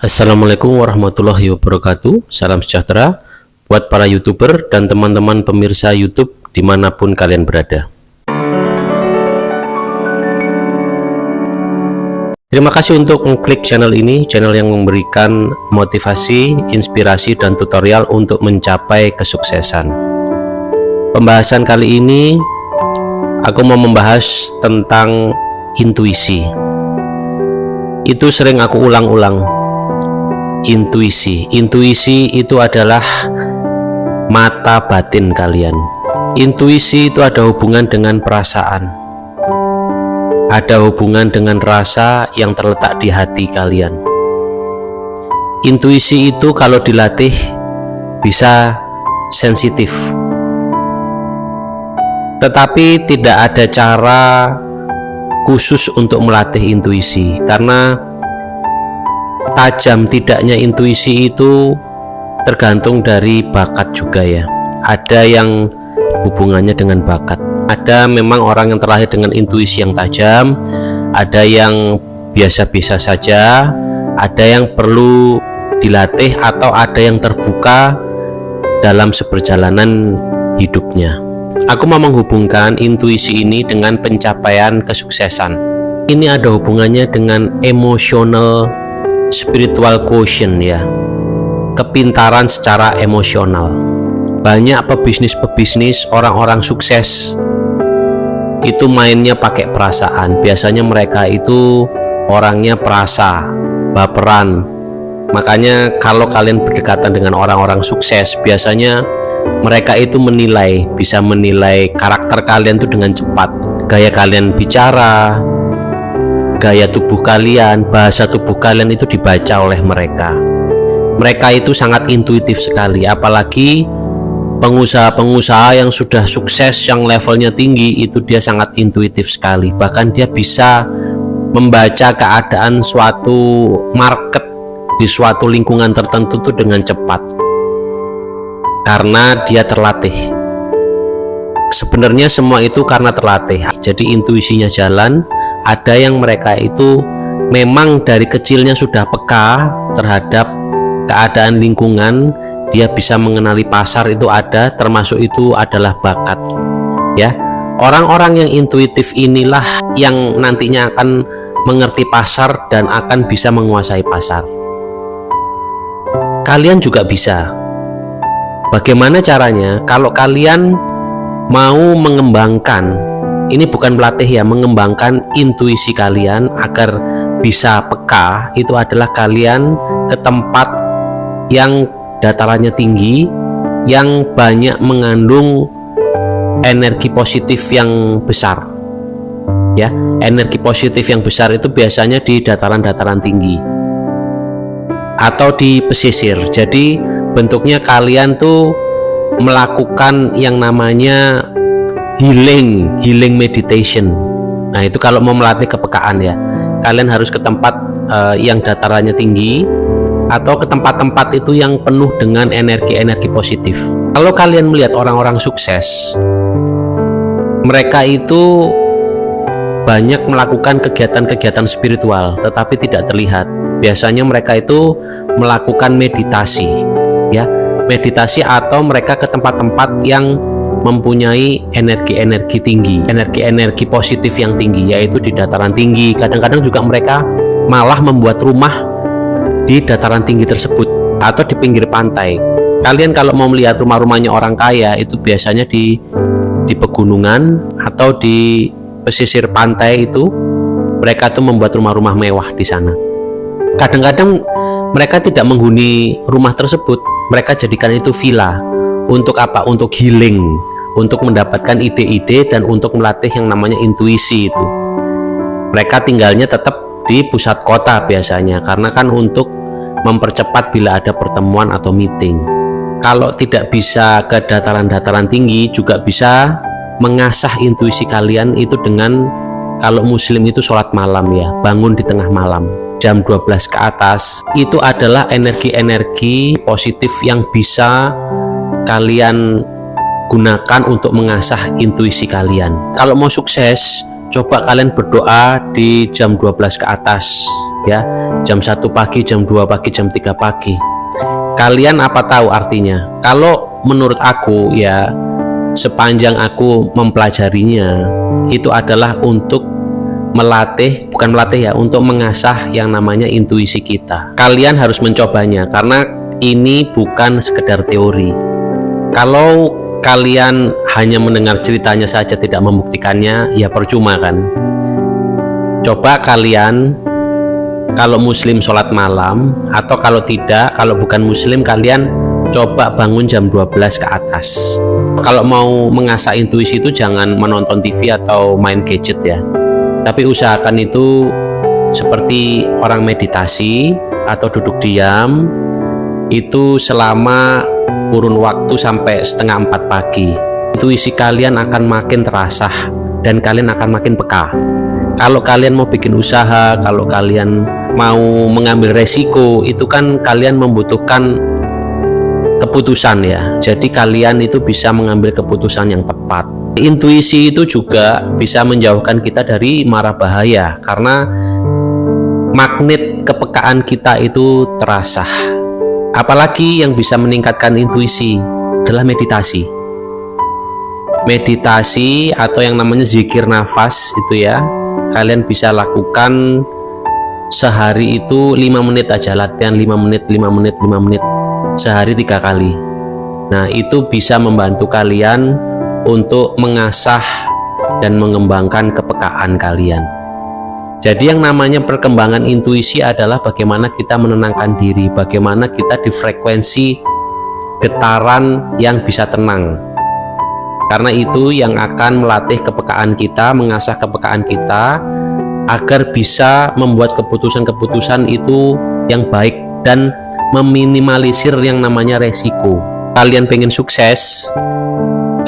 Assalamualaikum warahmatullahi wabarakatuh. Salam sejahtera buat para YouTuber dan teman-teman pemirsa YouTube dimanapun kalian berada. Terima kasih untuk mengklik channel ini, channel yang memberikan motivasi, inspirasi, dan tutorial untuk mencapai kesuksesan. Pembahasan kali ini aku mau membahas tentang intuisi. Itu sering aku ulang-ulang. Intuisi itu adalah mata batin kalian. Intuisi itu ada hubungan dengan perasaan, ada hubungan dengan rasa yang terletak di hati kalian. Intuisi itu kalau dilatih bisa sensitif, tetapi tidak ada cara khusus untuk melatih intuisi, karena tajam tidaknya intuisi itu tergantung dari bakat juga ya. Ada yang hubungannya dengan bakat. Ada memang orang yang terlahir dengan intuisi yang tajam, ada yang biasa-biasa saja, ada yang perlu dilatih, atau ada yang terbuka dalam seperjalanan hidupnya. Aku mau menghubungkan intuisi ini dengan pencapaian kesuksesan. Ini ada hubungannya dengan emotional spiritual quotient ya, kepintaran secara emosional. Banyak pebisnis orang-orang sukses itu mainnya pakai perasaan. Biasanya mereka itu orangnya perasa, baperan. Makanya kalau kalian berdekatan dengan orang-orang sukses, biasanya mereka itu bisa menilai karakter kalian itu dengan cepat. Gaya kalian bicara, gaya tubuh kalian, bahasa tubuh kalian itu dibaca oleh mereka. Mereka itu sangat intuitif sekali, apalagi pengusaha-pengusaha yang sudah sukses, yang levelnya tinggi, itu dia sangat intuitif sekali. Bahkan dia bisa membaca keadaan suatu market di suatu lingkungan tertentu itu dengan cepat, karena dia terlatih. Sebenarnya semua itu karena terlatih. Jadi intuisinya jalan. Ada yang mereka itu memang dari kecilnya sudah peka terhadap keadaan lingkungan, dia bisa mengenali pasar, itu ada, termasuk itu adalah bakat ya. Orang-orang yang intuitif inilah yang nantinya akan mengerti pasar dan akan bisa menguasai pasar. Kalian juga bisa. Bagaimana caranya? Kalau kalian mau mengembangkan, ini bukan melatih ya, mengembangkan intuisi kalian agar bisa peka, itu adalah kalian ke tempat yang datarannya tinggi, yang banyak mengandung energi positif yang besar ya. Energi positif yang besar itu biasanya di dataran-dataran tinggi atau di pesisir. Jadi bentuknya kalian tuh melakukan yang namanya healing meditation. Nah, itu kalau mau melatih kepekaan ya, kalian harus ke tempat yang datarannya tinggi, atau ke tempat-tempat itu yang penuh dengan energi-energi positif. Kalau kalian melihat orang-orang sukses, mereka itu banyak melakukan kegiatan-kegiatan spiritual tetapi tidak terlihat. Biasanya mereka itu melakukan meditasi ya, meditasi, atau mereka ke tempat-tempat yang mempunyai energi-energi tinggi, energi-energi positif yang tinggi, yaitu di dataran tinggi. Kadang-kadang juga mereka malah membuat rumah di dataran tinggi tersebut atau di pinggir pantai. Kalian kalau mau melihat rumah-rumahnya orang kaya, itu biasanya di pegunungan atau di pesisir pantai, itu mereka tuh membuat rumah-rumah mewah di sana. Kadang-kadang mereka tidak menghuni rumah tersebut, mereka jadikan itu villa. Untuk apa? Untuk healing, untuk mendapatkan ide-ide dan untuk melatih yang namanya intuisi itu. Mereka tinggalnya tetap di pusat kota biasanya, karena kan untuk mempercepat bila ada pertemuan atau meeting. Kalau tidak bisa ke dataran-dataran tinggi, juga bisa mengasah intuisi kalian itu dengan, kalau muslim itu sholat malam ya, bangun di tengah malam jam 12 ke atas. Itu adalah energi-energi positif yang bisa kalian gunakan untuk mengasah intuisi kalian. Kalau mau sukses, coba kalian berdoa di jam 12 ke atas ya, jam 1 pagi, jam 2 pagi, jam 3 pagi. Kalian apa tahu artinya? Kalau menurut aku ya, sepanjang aku mempelajarinya, itu adalah untuk melatih, bukan melatih ya, untuk mengasah yang namanya intuisi kita. Kalian harus mencobanya karena ini bukan sekedar teori. Kalau kalian hanya mendengar ceritanya saja tidak membuktikannya, ya percuma kan. Coba kalian, kalau muslim sholat malam, atau kalau tidak, kalau bukan muslim, kalian coba bangun jam 12 ke atas. Kalau mau mengasah intuisi itu jangan menonton TV atau main gadget ya, tapi usahakan itu seperti orang meditasi atau duduk diam, itu selama kurun waktu sampai setengah 4 pagi. Intuisi kalian akan makin terasah dan kalian akan makin peka. Kalau kalian mau bikin usaha, kalau kalian mau mengambil resiko, itu kan kalian membutuhkan keputusan ya. Jadi kalian itu bisa mengambil keputusan yang tepat. Intuisi itu juga bisa menjauhkan kita dari mara bahaya karena magnet kepekaan kita itu terasah. Apalagi yang bisa meningkatkan intuisi adalah meditasi. Meditasi atau yang namanya zikir nafas itu ya, kalian bisa lakukan sehari itu 5 menit aja, latihan 5 menit, 5 menit, 5 menit, sehari 3 kali. Nah, itu bisa membantu kalian untuk mengasah dan mengembangkan kepekaan kalian. Jadi yang namanya perkembangan intuisi adalah bagaimana kita menenangkan diri, bagaimana kita di frekuensi getaran yang bisa tenang. Karena itu yang akan melatih kepekaan kita, mengasah kepekaan kita agar bisa membuat keputusan-keputusan itu yang baik dan meminimalisir yang namanya resiko. Kalian pengen sukses,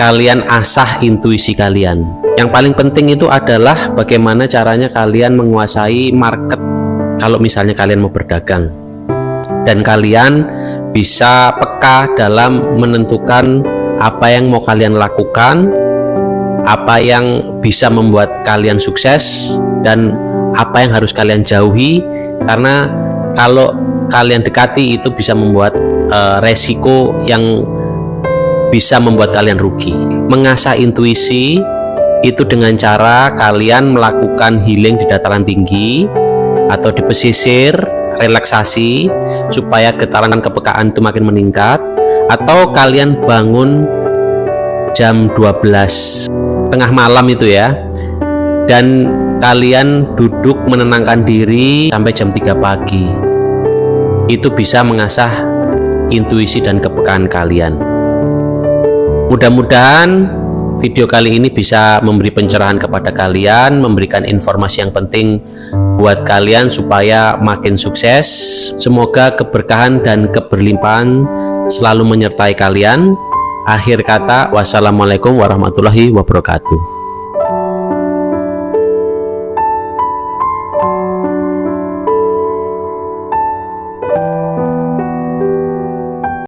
kalian asah intuisi kalian. Yang paling penting itu adalah bagaimana caranya kalian menguasai market. Kalau misalnya kalian mau berdagang dan kalian bisa peka dalam menentukan apa yang mau kalian lakukan, apa yang bisa membuat kalian sukses, dan apa yang harus kalian jauhi. Karena kalau kalian dekati itu bisa membuat resiko yang bisa membuat kalian rugi. Mengasah intuisi itu dengan cara kalian melakukan healing di dataran tinggi atau di pesisir, relaksasi supaya getaran kepekaan itu makin meningkat, atau kalian bangun jam 12 tengah malam itu ya, dan kalian duduk menenangkan diri sampai jam 3 pagi. Itu bisa mengasah intuisi dan kepekaan kalian. Mudah-mudahan video kali ini bisa memberi pencerahan kepada kalian, memberikan informasi yang penting buat kalian supaya makin sukses. Semoga keberkahan dan keberlimpahan selalu menyertai kalian. Akhir kata, wassalamualaikum warahmatullahi wabarakatuh.